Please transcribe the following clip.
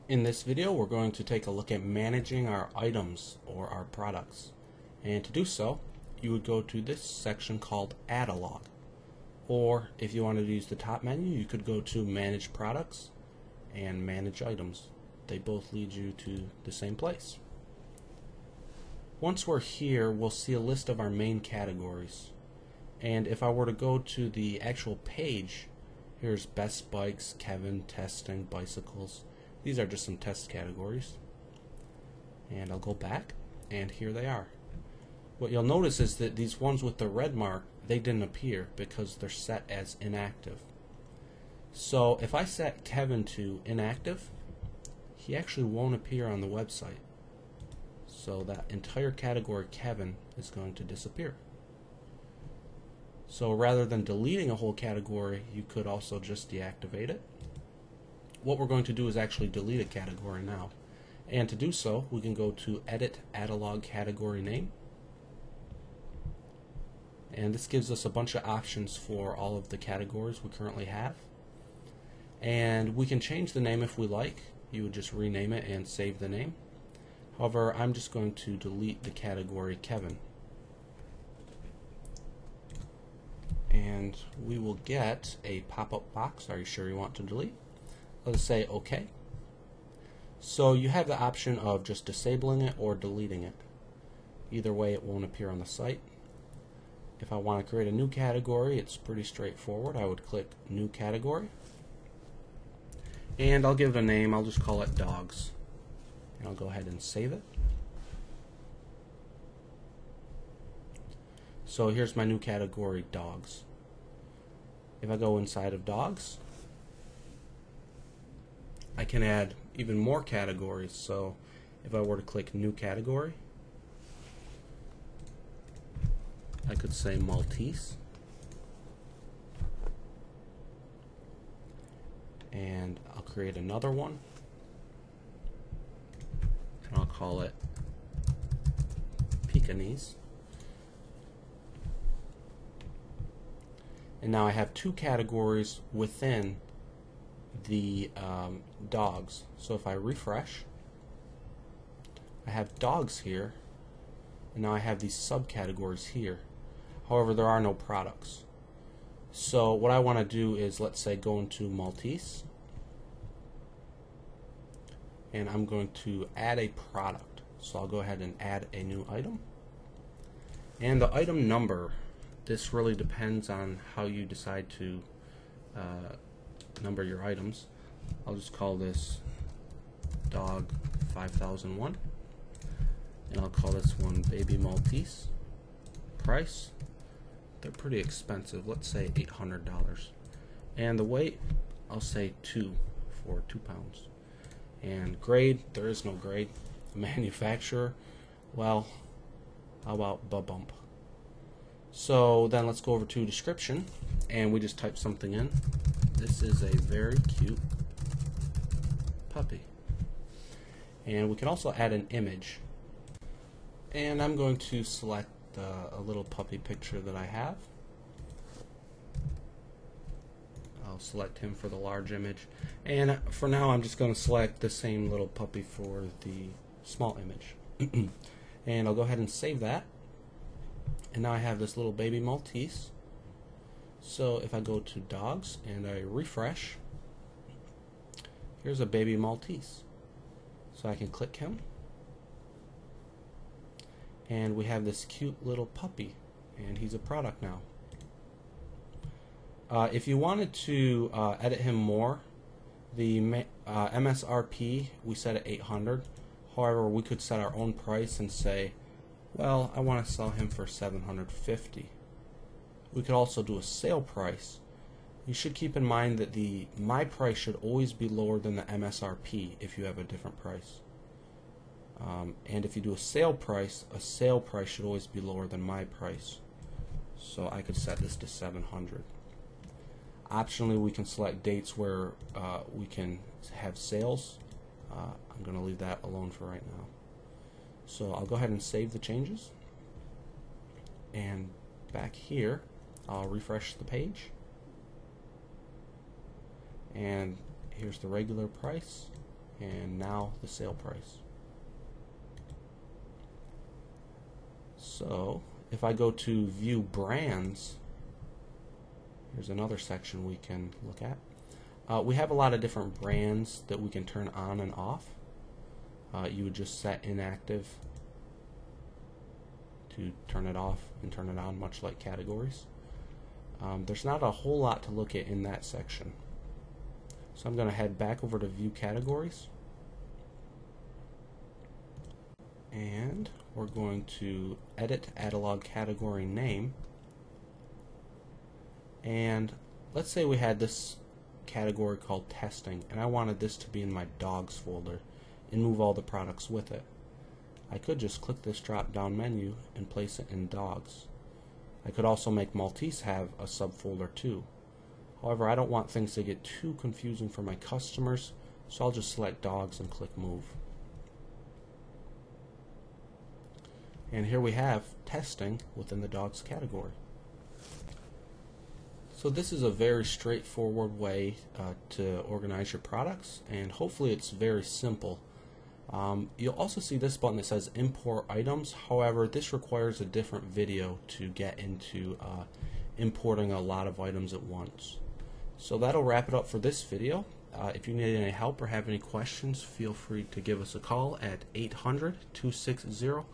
In this video, we're going to take a look at managing our items or our products. And to do so, you would go to this section called Add a Log. Or if you wanted to use the top menu, you could go to Manage Products and Manage Items. They both lead you to the same place. Once we're here, we'll see a list of our main categories. And if I were to go to the actual page, here's Best Bikes, Kevin, Testing, Bicycles. These are just some test categories. And I'll go back, and here they are. What you'll notice is that these ones with the red mark, they didn't appear because they're set as inactive. So if I set Kevin to inactive, he actually won't appear on the website. So that entire category Kevin is going to disappear. So rather than deleting a whole category, you could also just deactivate it. What we're going to do is actually delete a category now. And to do so, we can go to Edit Add a Log Category Name. And this gives us a bunch of options for all of the categories we currently have. And we can change the name if we like. You would just rename it and save the name. However, I'm just going to delete the category Kevin. And we will get a pop-up box. Are you sure you want to delete? Let's say OK. So you have the option of just disabling it or deleting it. Either way, it won't appear on the site. If I want to create a new category, it's pretty straightforward. I would click New Category. And I'll give it a name. I'll just call it Dogs. And I'll go ahead and save it. So here's my new category, Dogs. If I go inside of Dogs, I can add even more categories. So if I were to click New Category, I could say Maltese. And I'll create another one. And I'll call it Pekingese. And now I have two categories within the dogs. So if I refresh, I have dogs here, and now I have these subcategories here. However, there are no products. So what I want to do is, let's say, go into Maltese, and I'm going to add a product. So I'll go ahead and add a new item. And the item number, this really depends on how you decide to number your items. I'll just call this Dog 5001, and I'll call this one Baby Maltese. Price, they're pretty expensive. Let's say $800. And the weight, I'll say 2 for 2 pounds. And grade, there is no grade. Manufacturer, well, how about Bump? So then let's go over to description, and we just type something in. This is a very cute puppy. And we can also add an image. And I'm going to select a little puppy picture that I have. I'll select him for the large image. And for now, I'm just going to select the same little puppy for the small image. And I'll go ahead and save that. And now I have this little baby Maltese. So if I go to Dogs and I refresh, here's a baby Maltese. So I can click him, and we have this cute little puppy, and he's a product now. If you wanted to edit him more, the MSRP we set at 800. However, we could set our own price and say, well, I want to sell him for 750. We could also do a sale price. You should keep in mind that my price should always be lower than the MSRP if you have a different price. And if you do a sale price should always be lower than my price. So I could set this to 700. Optionally, we can select dates where we can have sales. I'm going to leave that alone for right now. So I'll go ahead and save the changes. And back here, I'll refresh the page. And here's the regular price. and now the sale price. So if I go to view brands, here's another section we can look at. We have a lot of different brands that we can turn on and off. You would just set inactive to turn it off and turn it on, much like categories. There's not a whole lot to look at in that section. So I'm going to head back over to view categories, and we're going to edit catalog category name, and let's say we had this category called testing and I wanted this to be in my dogs folder and move all the products with it. I could just click this drop down menu and place it in dogs. I could also make Maltese have a subfolder too. However, I don't want things to get too confusing for my customers, so I'll just select dogs and click move. And here we have testing within the dogs category. So this is a very straightforward way to organize your products, and hopefully it's very simple. You'll also see this button that says import items. However, this requires a different video to get into importing a lot of items at once. So that'll wrap it up for this video. If you need any help or have any questions, feel free to give us a call at 800-260-1135.